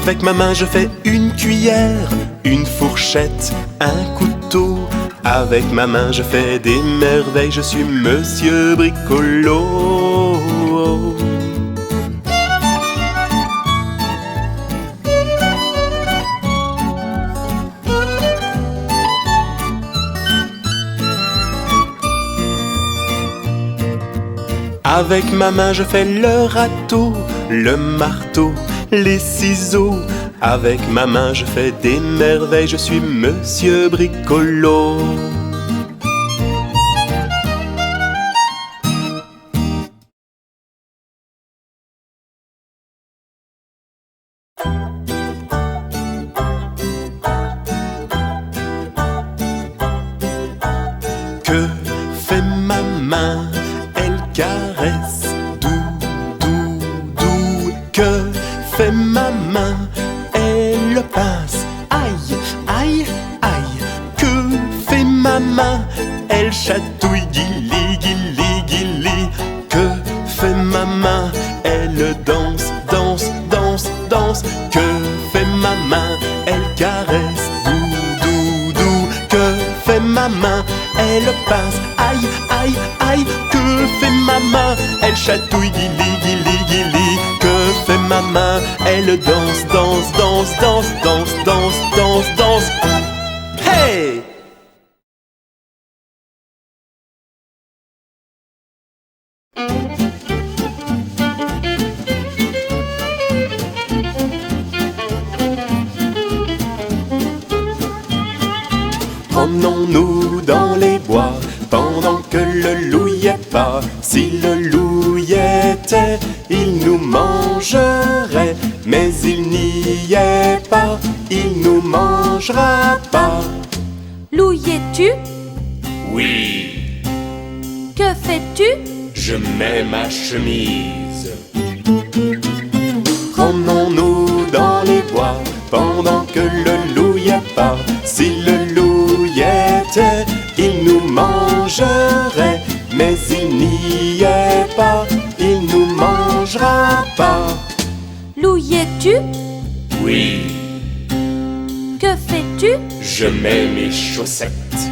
Avec ma main je fais une cuillère, une fourchette, un couteau. Avec ma main je fais des merveilles, je suis Monsieur Bricolo. Avec ma main je fais le râteau, le marteau, les ciseaux. Avec ma main je fais des merveilles, je suis Monsieur Bricolo. Que fait ma main? Elle caresse, doux, doux, doux. Que fait ma main? Elle pince, aïe, aïe, aïe. Que fait ma main? Elle chatouille, guili, guili, guili. Que fait ma main? Elle danse, danse, danse, danse. Que fait ma main? Elle caresse, doux, doux, doux. Que fait ma main? Elle pince, aïe, aïe, aïe. Que fait ma main? Elle chatouille, guili, guili, guili. Que fait ma main? Elle danse, danse, danse, danse, danse, danse, danse, danse. Hey! Promenons-nous dans les bois pendant que le loup y est pas. Si le loup y était, il nous mangerait. Mais il n'y est pas, il nous mangera pas. Loup, y es-tu? Oui, Que fais-tu? je mets ma chemise. Promenons-nous dans les bois pendant que le loup y est pas. Si le loup y était, il nous mangerait. Mais il n'y est pas, il nous mangera pas. Loup, y es-tu? Oui, Que fais-tu? je mets mes chaussettes.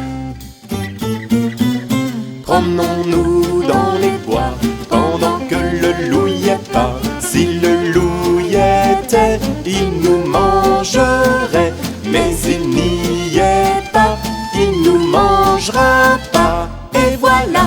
Promenons-nous dans les bois pendant que le loup y est pas. Si le loup y était, il nous mangerait. Mais il n'y est pas, il nous mangera pas. Et voilà.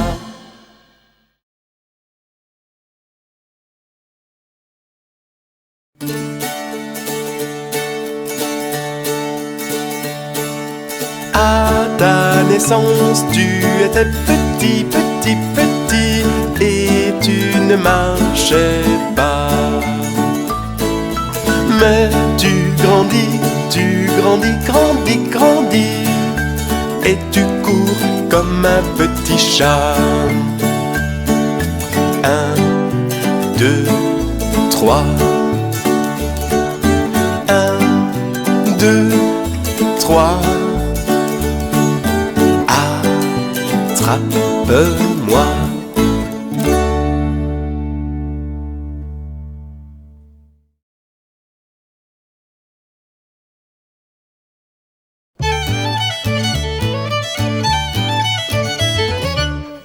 À ta naissance, tu étais petit, petit, petit, et tu ne marchais pas. Mais tu grandis, grandis, grandis, et tu cours comme un petit chat. 1, 2, 3. 1, 2, 3. Attrape-moi.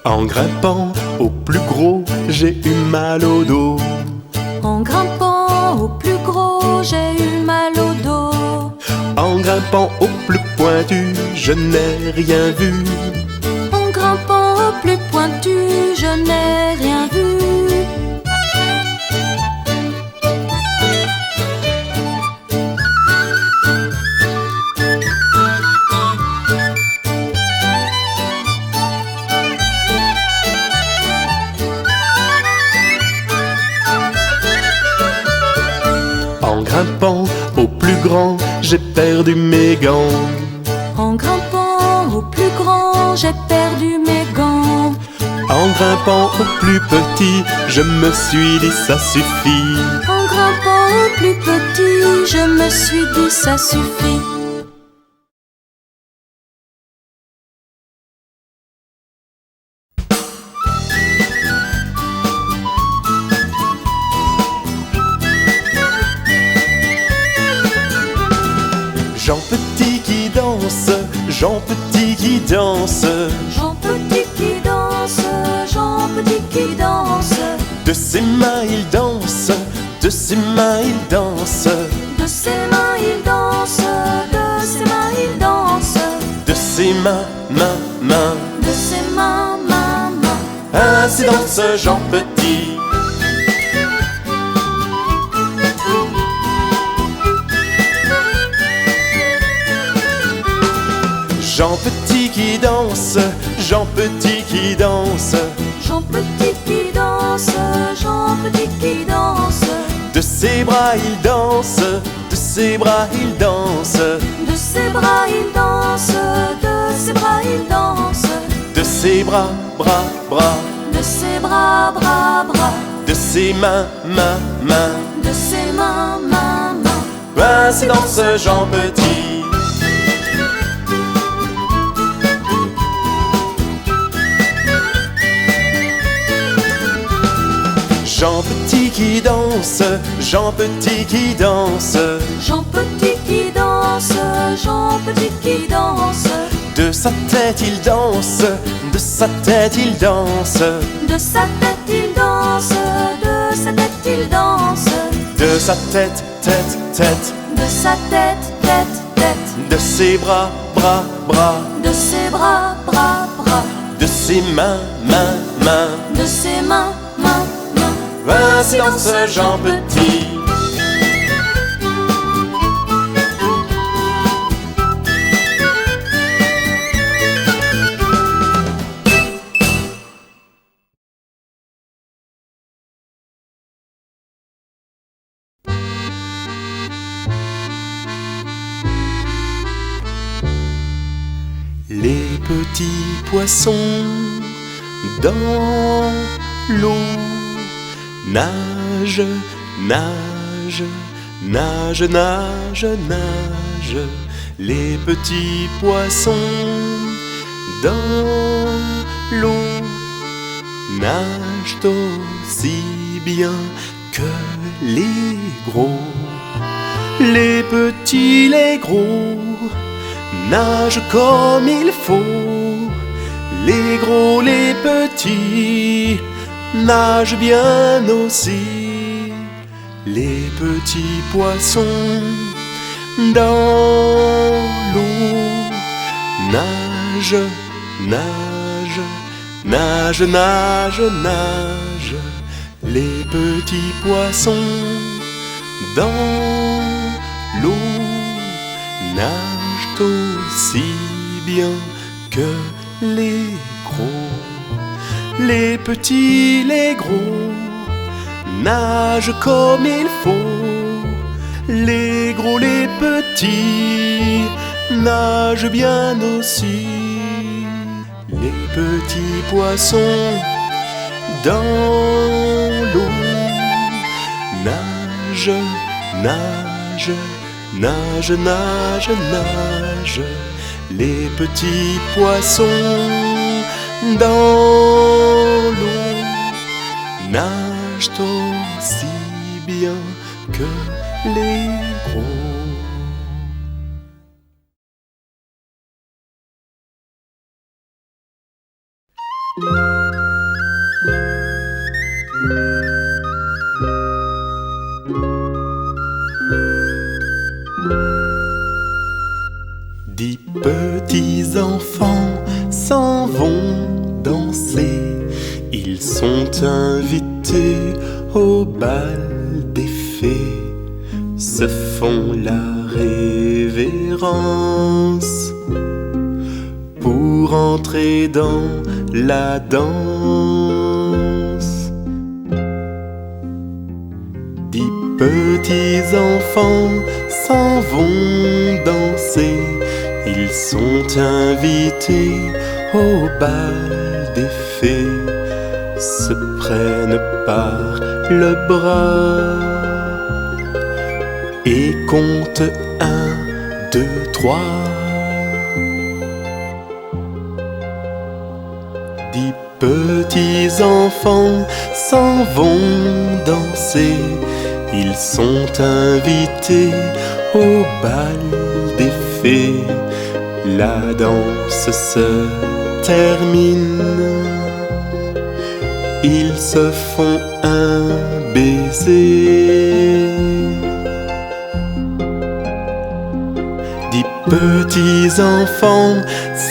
En grimpant au plus gros, j'ai eu mal au dos. En grimpant au plus gros, j'ai eu mal au dos. En grimpant au plus pointu, je n'ai rien vu. En grimpant au plus pointu, je n'ai rien vu. En grimpant au plus grand, j'ai perdu mes gants. En grimpant au plus grand, j'ai perdu mes gants. En grimpant au plus petit, je me suis dit ça suffit. En grimpant au plus petit, je me suis dit ça suffit. Jean Petit qui danse, Jean Petit qui danse, Jean Petit qui danse, Jean Petit qui danse. de ses mains il danse, de ses mains il danse, De ses mains il danse, de ses mains il danse. de ses mains, mains. De ses mains, mains. Ainsi danse Jean Petit. Jean Petit qui danse, Jean Petit qui danse, Jean Petit qui danse, Jean Petit qui danse. de ses bras il danse, de ses bras il danse, De ses bras il danse, de ses bras il danse. de ses bras, bras, De ses bras, bras. de ses mains, mains. De ses mains, mains. Ainsi danse Jean Petit. Jean Petit qui danse, Jean Petit qui danse, Jean Petit qui danse, Jean Petit qui danse. de sa tête il danse, de sa tête il danse, De sa tête il danse, de sa tête il danse. de sa tête, tête, De sa tête, tête. de ses bras, bras, De ses bras, bras. de ses mains, mains. De ses mains, mains. Ainsi danse Jean Petit. Les petits poissons dans l'eau nagent, nagent, nagent, nagent, nagent. Les petits poissons dans l'eau nagent aussi bien que les gros. Les petits, les gros nagent comme il faut. Les gros, les petits nagent bien aussi. Les petits poissons dans l'eau nagent, nagent, nagent, nagent, nagent. Les petits poissons dans l'eau nagent aussi bien que les gros. Les petits, les gros nagent comme il faut. Les gros, les petits nagent bien aussi. Les petits poissons dans l'eau nagent, nagent, nagent, nagent, nagent. Les petits poissons dans l'eau nagent aussi bien que les gros. Dix petits enfants s'en vont danser. Ils sont invités au bal des fées, se font la révérence pour entrer dans la danse. Dix petits enfants s'en vont danser. Ils sont invités au bal des fées, se prennent par le bras et comptent 1, 2, 3. 10 petits enfants s'en vont danser. Ils sont invités au bal des fées, fées. La danse se termine. Ils se font un baiser. 10 petits enfants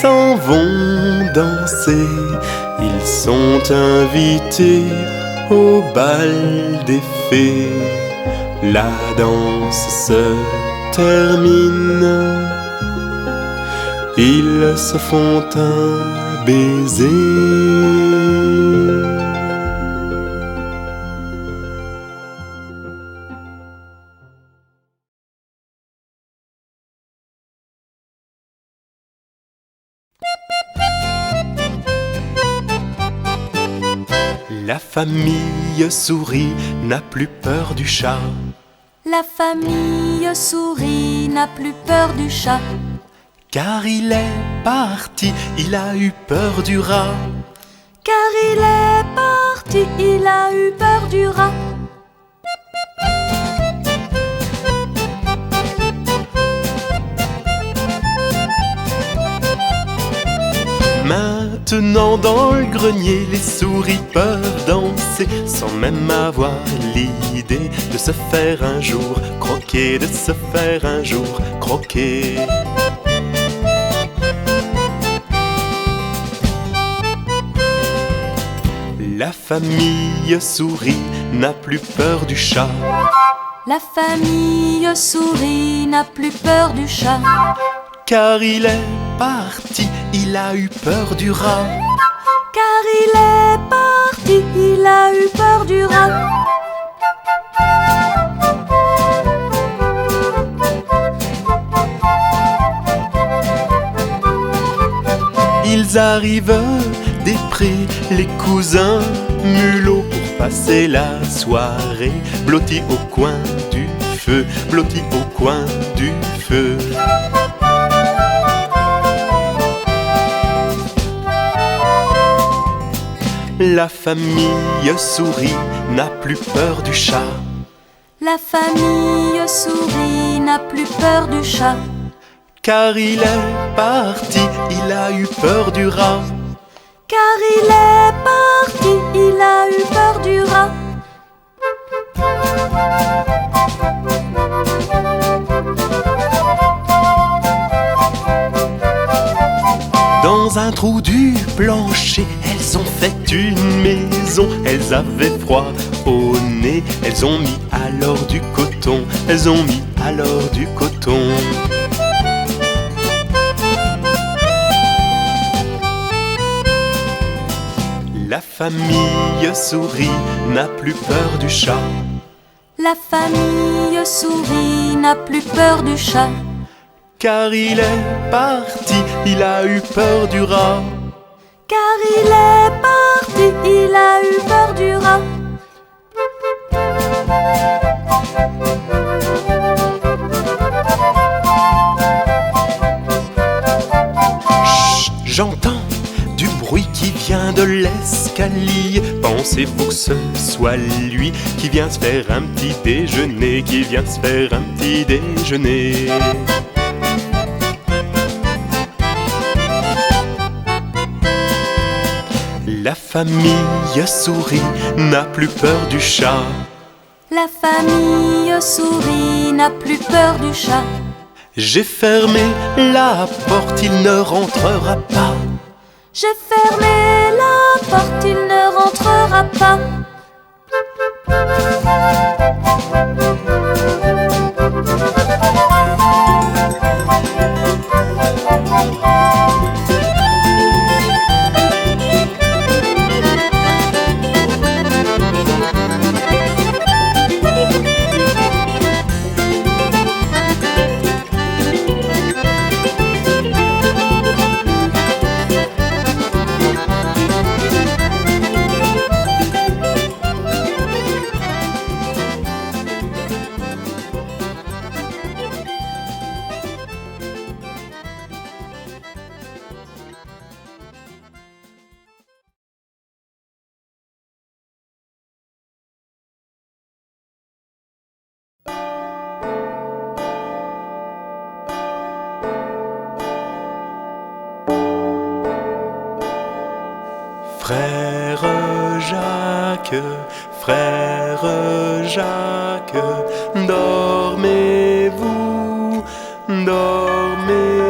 s'en vont danser. Ils sont invités au bal des fées. La danse se termine. Ils se font un baiser. La famille souris n'a plus peur du chat. La famille souris n'a plus peur du chat. Car il est parti, il a eu peur du rat. Car il est parti, il a eu peur du rat. Maintenant dans le grenier, les souris peuvent danser sans même avoir l'idée de se faire un jour croquer, de se faire un jour croquer. La famille souris n'a plus peur du chat. La famille souris n'a plus peur du chat. Car il est parti, il a eu peur du rat. Car il est parti, il a eu peur du rat. Ils arrivent des prés, les cousins mulots, pour passer la soirée, blottis au coin du feu, blottis au coin du feu. La famille souris n'a plus peur du chat. La famille souris n'a plus peur du chat. Car il est parti, il a eu peur du rat. Car il est parti, il a eu peur du rat. Dans un trou du plancher, elles ont fait une maison. Elles avaient froid au nez, elles ont mis alors du coton. Elles ont mis alors du coton. La famille souris n'a plus peur du chat. La famille souris n'a plus peur du chat. Car il est parti, il a eu peur du rat. Car il est parti, il a eu peur du rat. Chut, j'entends du bruit qui vient de l'escalier. Pensez-vous que ce soit lui qui vient se faire un petit déjeuner, qui vient se faire un petit déjeuner? La famille souris n'a plus peur du chat. La famille souris n'a plus peur du chat. J'ai fermé la porte, il ne rentrera pas. J'ai fermé la porte, il ne rentrera pas. Jacques, frère Jacques, dormez-vous, dormez-vous,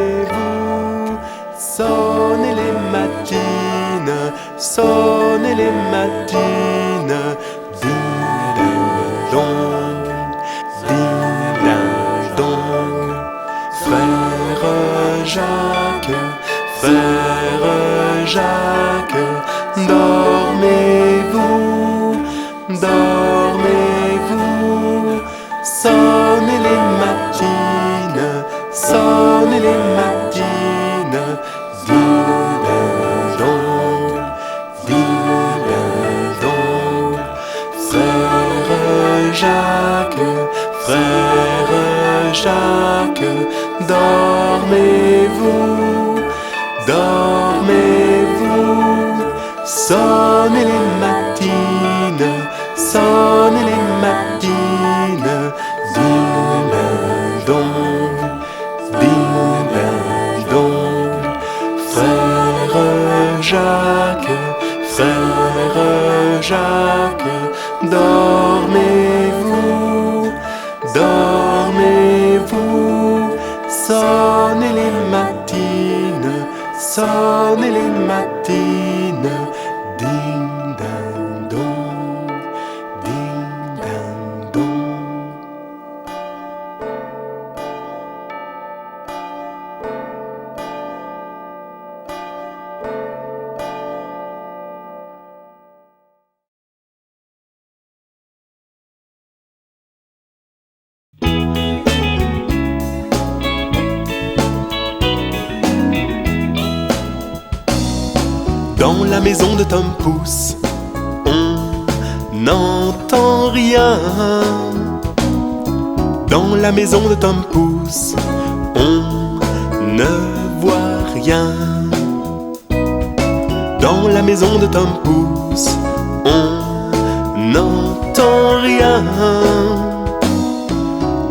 sonnez les matines, sonnez les matines, ding-ding-dong, ding-ding-dong, frère Jacques, frère Jacques, dormez-vous, dormez-vous, sonnez les matines, sonnez les matines, ding-ding-dong, ding-ding-dong, frère Jacques, frère Jacques, dormez-vous, dormez-vous, sonnez les matines, sonnez les matines, ding-ding-dong, ding-ding-dong, frère Jacques, frère Jacques, dormez-vous, dormez-vous, sonnez les matines, sonnez les matines, ding-ding-dong, ding-ding-dong. Dans la maison de Tom Pouce, on n'entend rien. Dans la maison de Tom Pouce, on ne voit rien. Dans la maison de Tom Pouce, on n'entend rien.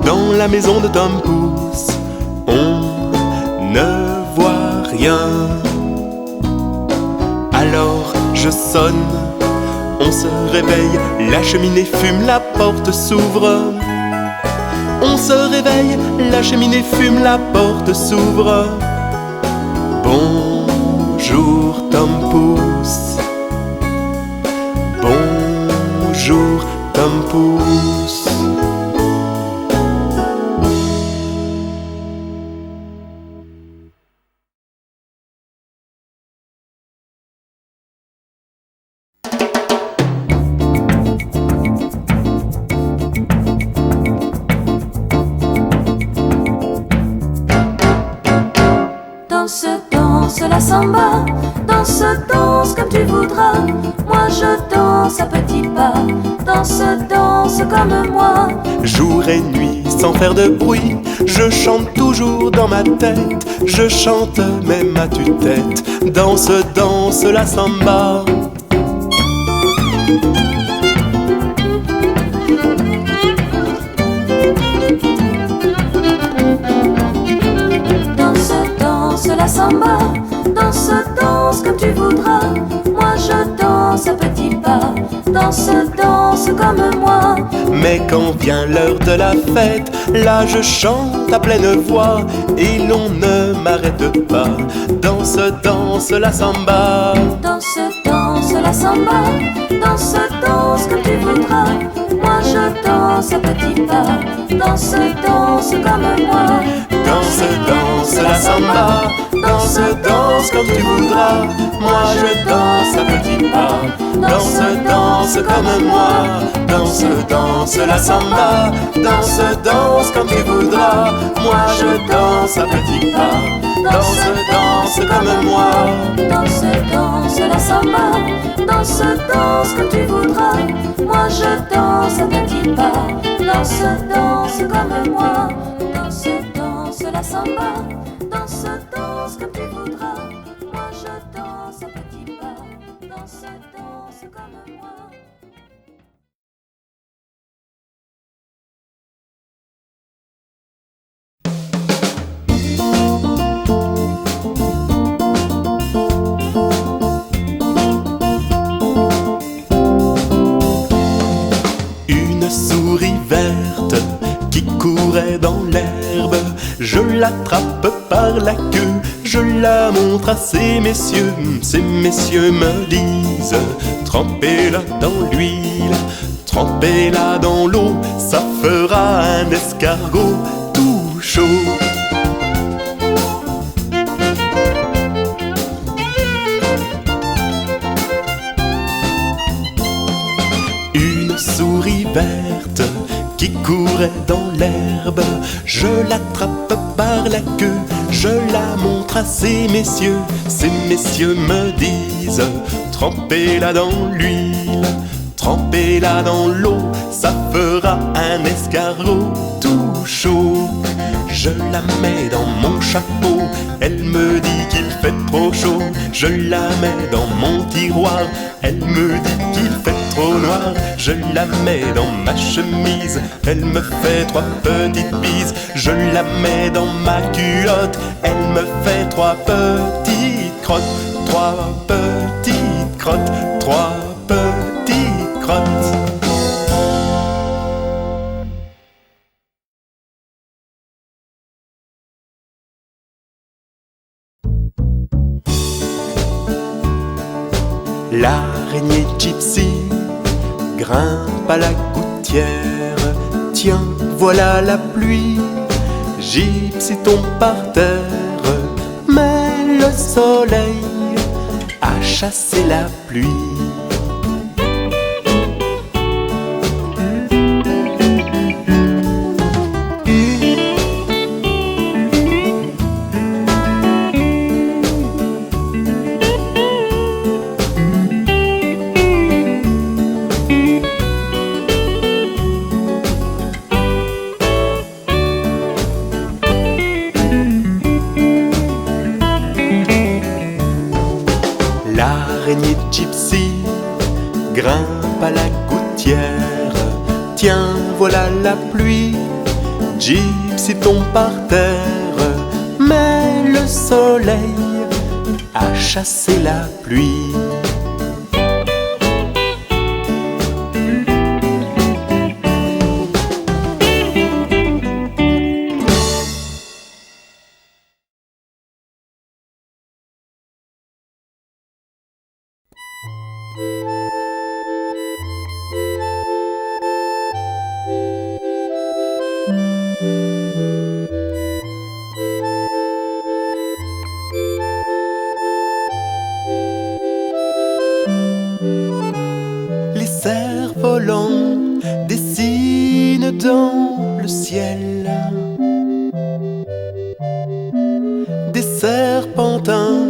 Dans la maison de Tom Pouce, on ne voit rien. Alors je sonne, on se réveille, la cheminée fume, la porte s'ouvre. On se réveille, la cheminée fume, la porte s'ouvre. Bonjour Tom Pouce, bonjour Tom Pouce. Danse la samba, danse, danse comme tu voudras. Moi je danse à petits pas, danse, danse comme moi. Jour et nuit, sans faire de bruit, je chante toujours dans ma tête. Je chante même à tue-tête, danse, danse la samba. La samba, danse, danse comme tu voudras. Moi je danse à petits pas, danse, danse comme moi. Mais quand vient l'heure de la fête, là je chante à pleine voix et l'on ne m'arrête pas. Danse, danse la samba. Danse, danse la samba, danse, danse comme tu voudras. Moi je danse à petits pas, danse, danse comme moi. Danse, danse la samba, danse, danse comme tu voudras. Moi je danse à petits pas, danse, danse comme moi. Danse, danse la samba, danse, danse comme tu voudras. Moi je danse à petits pas, danse, danse comme moi. Danse, danse la samba, danse, danse comme tu voudras. Moi je danse à petits pas, danse, danse comme moi. Danse, danse la samba, danse, danse comme tu voudras. Moi je danse à petits pas, danse, danse comme moi. Une souris verte qui courait dans l'herbe, je l'attrape par la queue, je la montre à ces messieurs. Ces messieurs me disent: trempez-la dans l'huile, trempez-la dans l'eau, ça fera un escargot tout chaud. Une souris verte qui courait dans l'herbe, je l'attrape par la queue, je la montre à ces messieurs. Ces messieurs me disent: trempez-la dans l'huile, trempez-la dans l'eau, ça fera un escargot tout chaud. Je la mets dans mon chapeau, elle me dit qu'il fait trop chaud. Je la mets dans mon tiroir, elle me dit qu'il fait trop noir. Je la mets dans ma chemise, elle me fait 3 petites bises. Je la mets dans ma culotte, elle me fait 3 petites crottes. 3 petites crottes, 3 petites crottes. L'araignée gypsy grimpe à la gouttière. Tiens, voilà la pluie. Gypsy tombe par terre, mais le soleil a chassé la pluie. L'araignée gypsy grimpe à la gouttière. Tiens, voilà la pluie. Gypsy tombe par terre, mais le soleil a chassé la pluie. Les cerfs-volants dessinent dans le ciel des serpentins,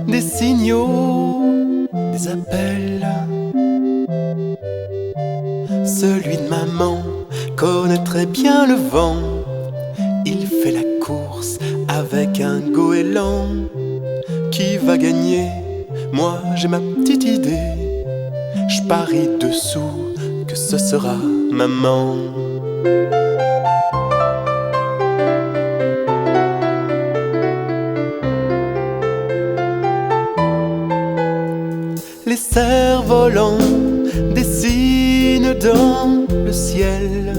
des signaux, des appels. Celui de maman connaît très bien le vent. Il fait la course avec un goéland. Qui va gagner? Moi j'ai ma petite idée. Je parie dessous que ce sera maman. Les cerfs-volants dessinent dans le ciel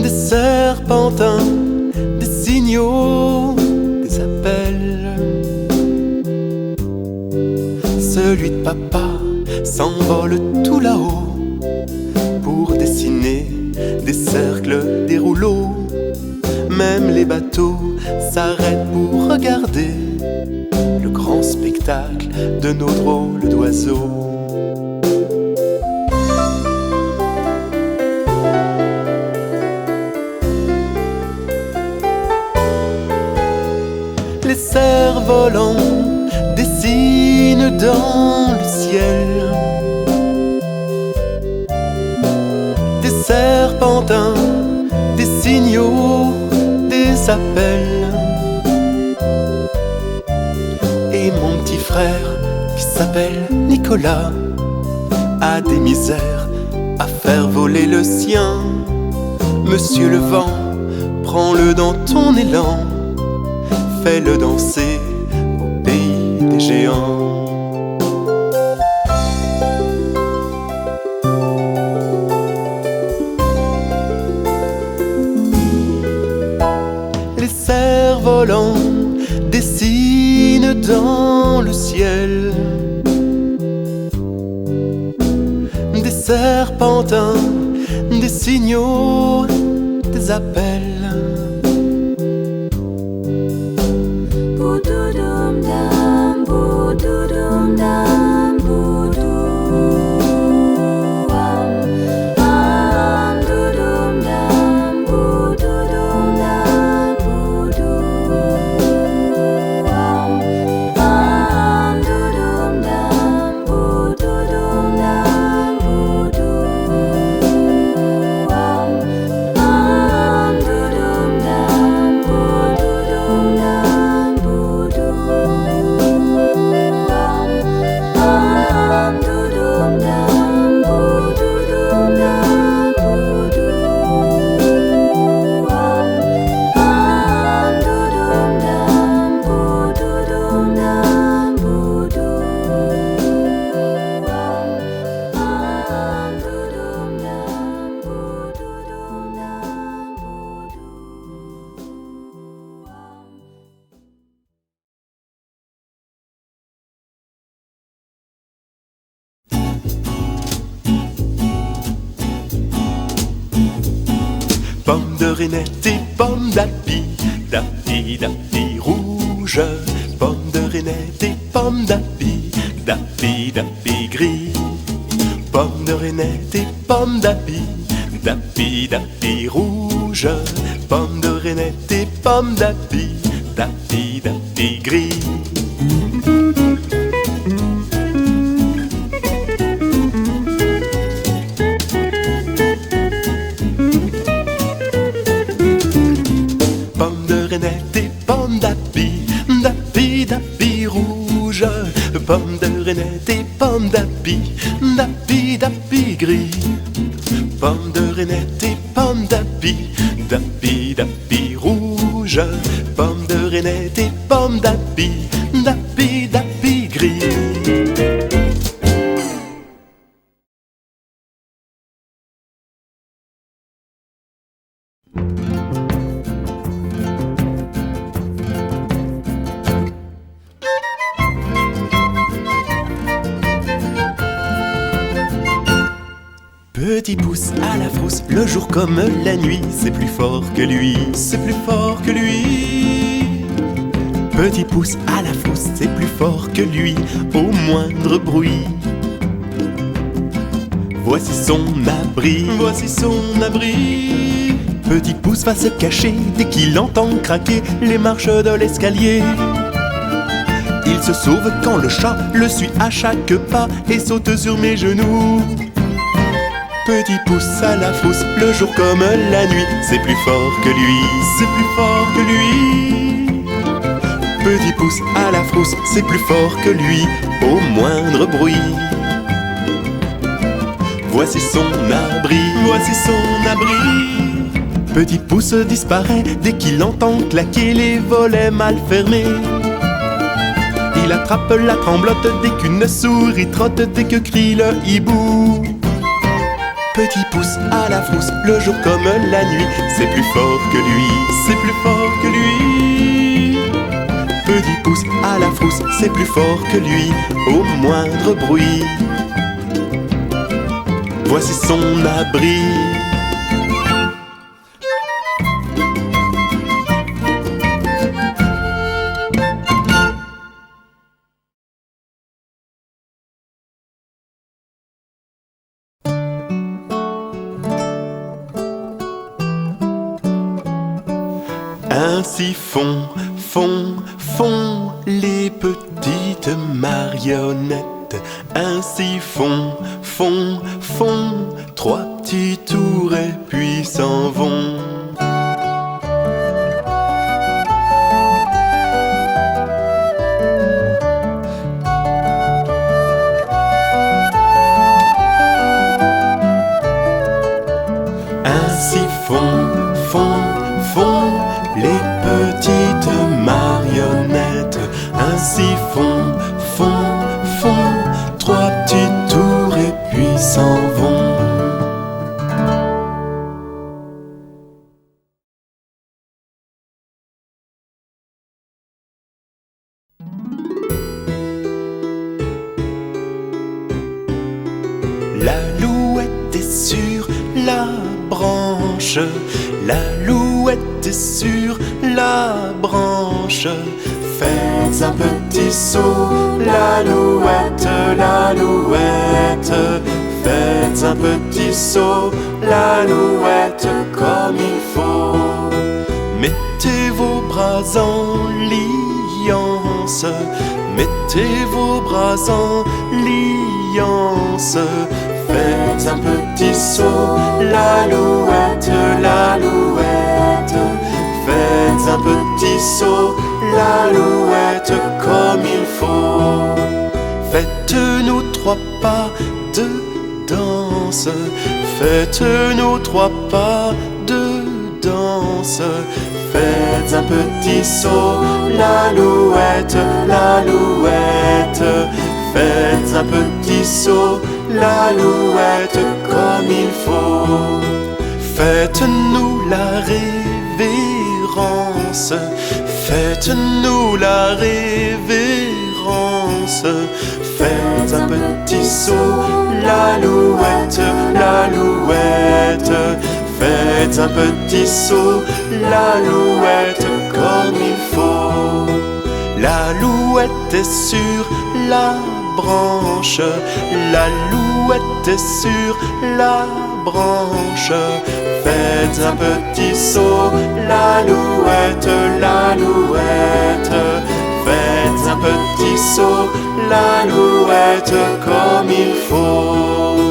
des serpentins, des signaux, des appels. Celui de papa s'envole tout là-haut pour dessiner des cercles, des rouleaux. Même les bateaux s'arrêtent pour regarder le grand spectacle de nos drôles d'oiseaux. Les cerfs-volants dessinent dans le ciel des serpentins, des signaux, des appels. Et mon petit frère, qui s'appelle Nicolas, a des misères à faire voler le sien. Monsieur le vent, prends-le dans ton élan, fais-le danser au pays des géants. volants dessinent dans le ciel des serpentins, des signaux, des appels. Boudoudoum dam, boudoudoum dam, boudouam. Am doudoum dam, boudoudoum dam, boudouam. Am doudoum dam, boudoudoum dam, boudouam. Am doudoum dam, boudoudoum dam, boudouam. Am doudoum dam, boudoudoum dam, boudouam. Am doudoum dam, boudoudoum dam, boudouam. Am doudoum dam, boudoudoum dam, boudouam. Pomme de reinette et pomme d'api, d'api, d'api rouge. Pomme de reinette et pomme d'api, d'api, d'api gris. Pomme de reinette et pomme d'api, d'api, d'api rouge. Pomme de reinette et pomme d'api, d'api, d'api gris. Pomme de reinette et pomme d'api, d'api, d'api rouge. Pomme de reinette et pomme d'api, d'api, d'api gris. Pomme de reinette et pomme d'api, d'api, d'api rouge. Pomme de reinette et pomme d'api, d'api, d'api gris. Petit pouce à la frousse, le jour comme la nuit, c'est plus fort que lui, c'est plus fort que lui. Petit pouce à la frousse, c'est plus fort que lui, au moindre bruit. Voici son abri, voici son abri. Petit pouce va se cacher dès qu'il entend craquer les marches de l'escalier. Il se sauve quand le chat le suit à chaque pas et saute sur mes genoux. Petit pouce à la frousse, le jour comme la nuit, c'est plus fort que lui, c'est plus fort que lui. Petit pouce à la frousse, c'est plus fort que lui, au moindre bruit. Voici son abri, voici son abri. Petit pouce disparaît dès qu'il entend claquer les volets mal fermés. Il attrape la tremblote dès qu'une souris trotte, dès que crie le hibou. Petit pouce à la frousse, le jour comme la nuit, c'est plus fort que lui, c'est plus fort que lui. Petit pouce à la frousse, c'est plus fort que lui, au moindre bruit. Voici son abri. Ainsi font, font, font les petites marionnettes. Ainsi font, font, font 3 petits tours et puis s'en vont. Ainsi font, font, font les petites marionnettes. Ainsi font, font, font 3 petits tours et puis s'en vont. L'alouette est sur la branche, l'alouette est sur la branche. Faites un petit saut, l'alouette, l'alouette. Faites un petit saut, l'alouette, comme il faut. Mettez vos bras en liance, mettez vos bras en liance. Faites un petit saut, l'alouette, l'alouette. Faites un petit saut, l'alouette, comme il faut. Faites-nous 3 pas de danse, faites-nous 3 pas de danse. Faites un petit saut, l'alouette, l'alouette. Faites un petit saut, l'alouette, comme il faut. Faites-nous la révérence, faites-nous la révérence. Faites un petit saut, l'alouette, l'alouette. Faites un petit saut, l'alouette, comme il faut. L'alouette est sur la branche, l'alouette est sur la branche. Faites un petit saut, l'alouette, l'alouette. Faites un petit saut, l'alouette, comme il faut.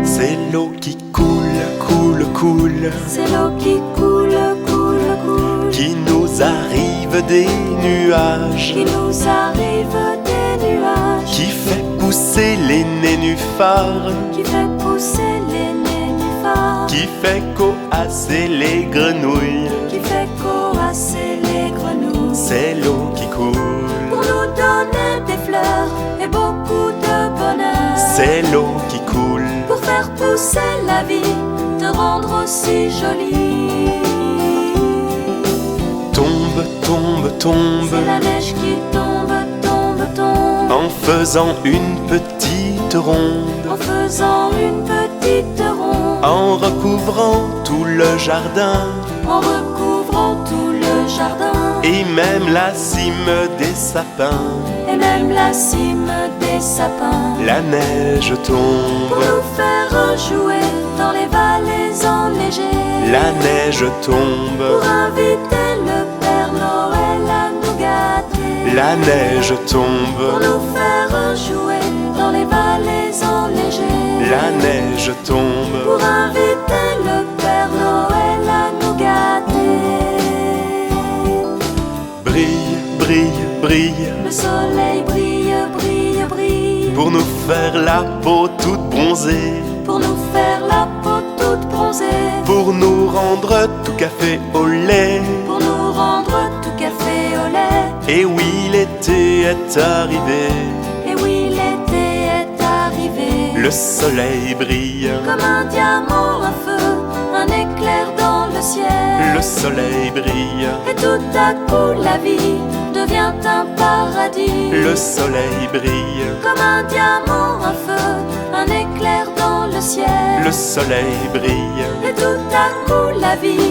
C'est l'eau qui coule, coule, coule. C'est l'eau qui coule, coule, coule. Qui nous arrive des nuages, Qui nous arrive des nuages. qui fait pousser les nénuphars, Qui fait pousser les nénuphars. qui fait coasser les grenouilles. Qui fait coasser les grenouilles. C'est l'eau qui coule, Pour nous donner des fleurs et beaucoup de bonheur. c'est l'eau qui coule, Pour faire pousser la vie, te rendre aussi jolie. tombe, tombe, tombe, C'est la neige qui tombe, tombe, tombe. en faisant une petite ronde, En faisant une petite ronde. en recouvrant tout le jardin, En recouvrant tout le jardin. et même la cime des sapins. Et même la cime des sapins. La neige Pour tombe, nous faire jouer dans les vallées enneigées. la neige tombe, Pour inviter le Père Noël à nous gâter. la neige Pour tombe, nous faire jouer dans les vallées enneigées. la neige tombe. Pour inviter le Père Noël à nous gâter. Brille, brille, brille, Le soleil brille, brille, brille. pour nous faire la peau toute bronzée, Pour nous faire la peau toute bronzée. pour nous rendre tout café au lait. Pour nous rendre tout café au lait. Et oui, l'été est arrivé, Et oui, l'été est arrivé. le soleil brille, Comme un diamant, un feu, un éclair dans le ciel. le soleil brille, Et tout à coup la vie devient un paradis. le soleil brille, Comme un diamant, un feu, un éclair dans le ciel. le soleil brille, Et tout à coup la vie